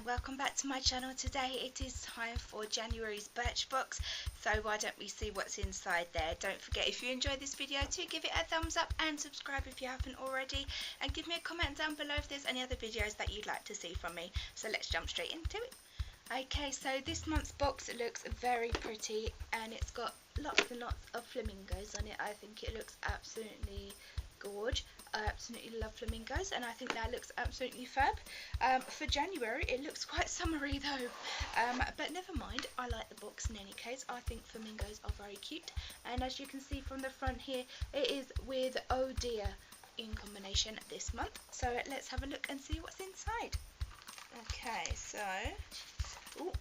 welcome back to my channel. Today it is time for January's Birchbox, so why don't we see what's inside there. Don't forget, if you enjoyed this video, to give it a thumbs up and subscribe if you haven't already, and give me a comment down below if there's any other videos that you'd like to see from me. So let's jump straight into it. Okay, so this month's box looks very pretty and it's got lots and lots of flamingos on it. I think it looks absolutely gorge. I absolutely love flamingos and I think that looks absolutely fab. For January it looks quite summery though, but never mind, I like the box in any case. I think flamingos are very cute, and as you can see from the front here, it is with Oh Dear in combination this month. So let's have a look and see what's inside. Okay, so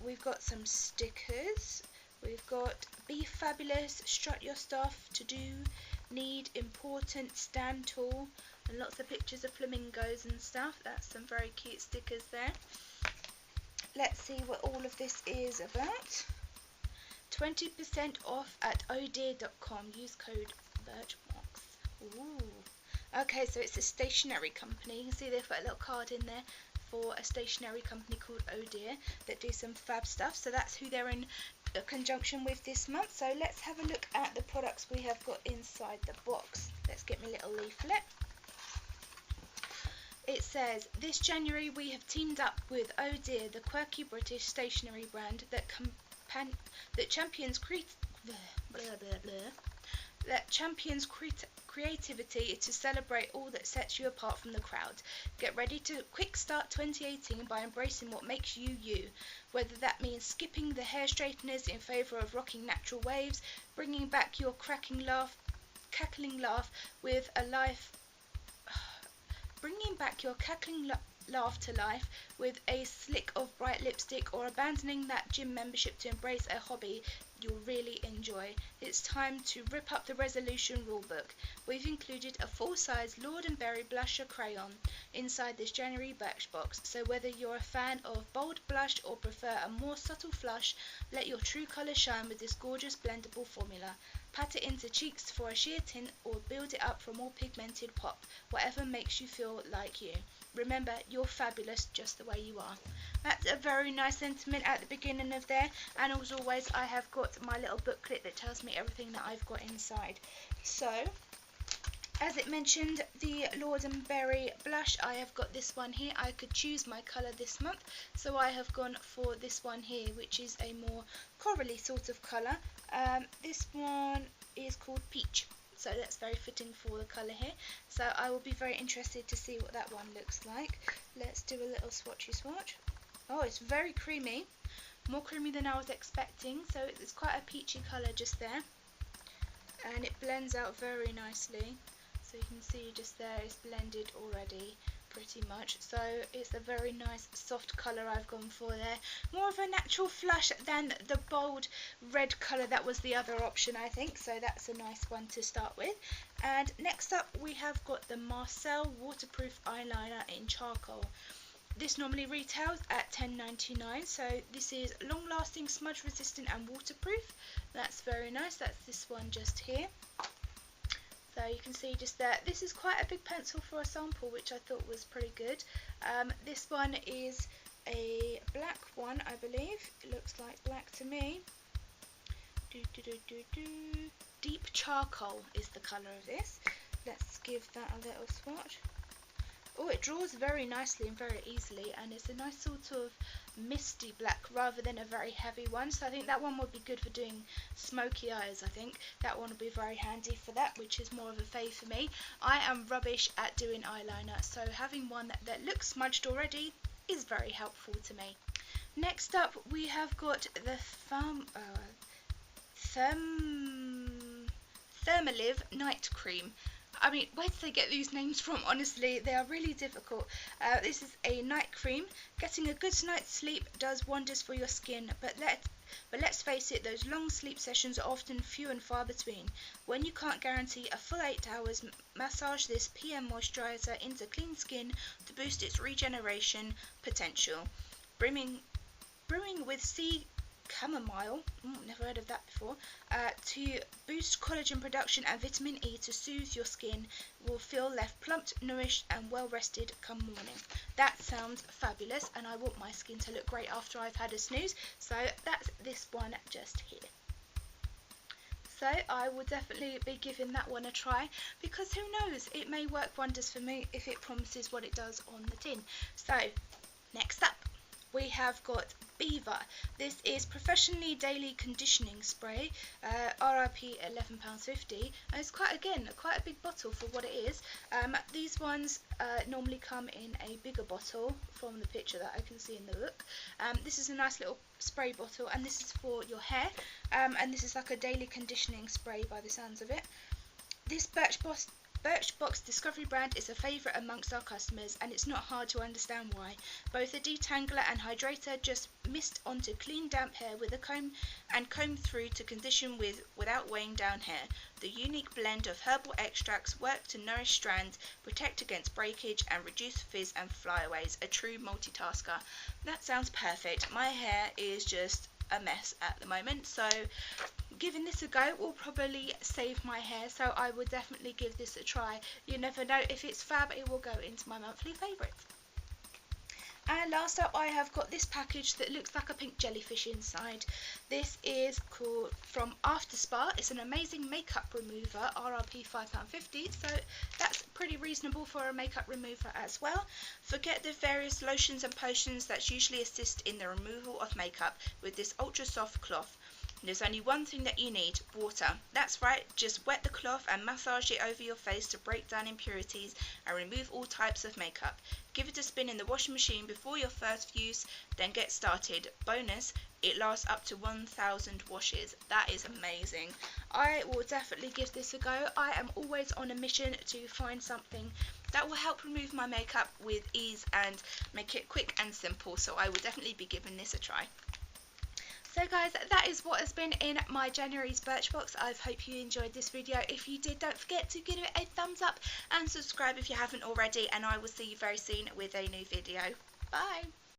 we've got some stickers. We've got Be Fabulous, Strut Your Stuff, To Do, Need, Important, Stand Tall, and lots of pictures of flamingos and stuff. That's some very cute stickers there. Let's see what all of this is about. 20% off at ohdear.com. Use code Birchbox. Ooh. Okay, so it's a stationery company. You can see they've got a little card in there for a stationery company called Oh Dear that do some fab stuff. So that's who they're in conjunction with this month. So let's have a look at the products we have got inside the box. Let's get my little leaflet. It says, this January we have teamed up with Oh Dear, the quirky British stationery brand that champions creativity to celebrate all that sets you apart from the crowd. Get ready to quick start 2018 by embracing what makes you you. Whether that means skipping the hair straighteners in favour of rocking natural waves, bringing back your cackling laugh to life with a slick of bright lipstick, or abandoning that gym membership to embrace a hobby you'll really enjoy. It's time to rip up the resolution rulebook. We've included a full-size Lord & Berry blusher crayon inside this January Birchbox, so whether you're a fan of bold blush or prefer a more subtle flush, let your true colour shine with this gorgeous blendable formula. Pat it into cheeks for a sheer tint, or build it up for a more pigmented pop, whatever makes you feel like you. Remember, you're fabulous just the way you are. That's a very nice sentiment at the beginning of there, and as always I have got my little booklet that tells me everything that I've got inside. So, as it mentioned, the Lord & Berry blush, I have got this one here. I could choose my colour this month, so I have gone for this one here, which is a more corally sort of colour. This one is called Peach, so that's very fitting for the colour here. So I will be very interested to see what that one looks like. Let's do a little swatchy swatch. Oh, it's very creamy, more creamy than I was expecting, so it's quite a peachy colour just there, and it blends out very nicely. So you can see just there it's blended already pretty much. So it's a very nice soft colour I've gone for there, more of a natural flush than the bold red colour that was the other option, I think. So that's a nice one to start with. And next up we have got the Marcel waterproof eyeliner in charcoal. This normally retails at $10.99, so this is long lasting, smudge resistant and waterproof. That's very nice. That's this one just here. So you can see just there, this is quite a big pencil for a sample, which I thought was pretty good. This one is a black one, I believe. It looks like black to me. Deep charcoal is the colour of this. Let's give that a little swatch. Oh, it draws very nicely and very easily, and it's a nice sort of misty black rather than a very heavy one. So I think that one would be good for doing smoky eyes. I think that one would be very handy for that, which is more of a fave for me. I am rubbish at doing eyeliner, so having one that looks smudged already is very helpful to me. Next up we have got the Thermalive Night Cream. I mean, where did they get these names from? Honestly, they are really difficult. This is a night cream. Getting a good night's sleep does wonders for your skin, but let's face it, those long sleep sessions are often few and far between. When you can't guarantee a full 8 hours, massage this PM moisturizer into clean skin to boost its regeneration potential. Brimming with sea chamomile, never heard of that before, to boost collagen production and vitamin E to soothe your skin. Will feel left plumped, nourished and well rested come morning. That sounds fabulous, and I want my skin to look great after I've had a snooze, so that's this one just here. So I will definitely be giving that one a try, because who knows, it may work wonders for me if it promises what it does on the tin. So next up we have got Beaver. This is professionally daily conditioning spray, RRP £11.50, and it's quite a big bottle for what it is. These ones normally come in a bigger bottle from the picture that I can see in the look. This is a nice little spray bottle, and this is for your hair, and this is like a daily conditioning spray by the sounds of it. This Birchbox Discovery brand is a favourite amongst our customers, and it's not hard to understand why. Both a detangler and hydrator, just mist onto clean damp hair with a comb and comb through to condition without weighing down hair. The unique blend of herbal extracts work to nourish strands, protect against breakage and reduce frizz and flyaways. A true multitasker. That sounds perfect. My hair is just a mess at the moment, so giving this a go will probably save my hair, so I would definitely give this a try. You never know, if it's fab, it will go into my monthly favourites. And last up I have got this package that looks like a pink jellyfish inside. This is called from After Spa. It's an amazing makeup remover, RRP £5.50, so that's pretty reasonable for a makeup remover as well. Forget the various lotions and potions that usually assist in the removal of makeup with this ultra soft cloth. There's only one thing that you need, water. That's right, just wet the cloth and massage it over your face to break down impurities and remove all types of makeup. Give it a spin in the washing machine before your first use, then get started. Bonus, it lasts up to 1,000 washes. That is amazing. I will definitely give this a go. I am always on a mission to find something that will help remove my makeup with ease and make it quick and simple, so I will definitely be giving this a try. So guys, that is what has been in my January's Birchbox. I hope you enjoyed this video. If you did, don't forget to give it a thumbs up and subscribe if you haven't already, and I will see you very soon with a new video. Bye!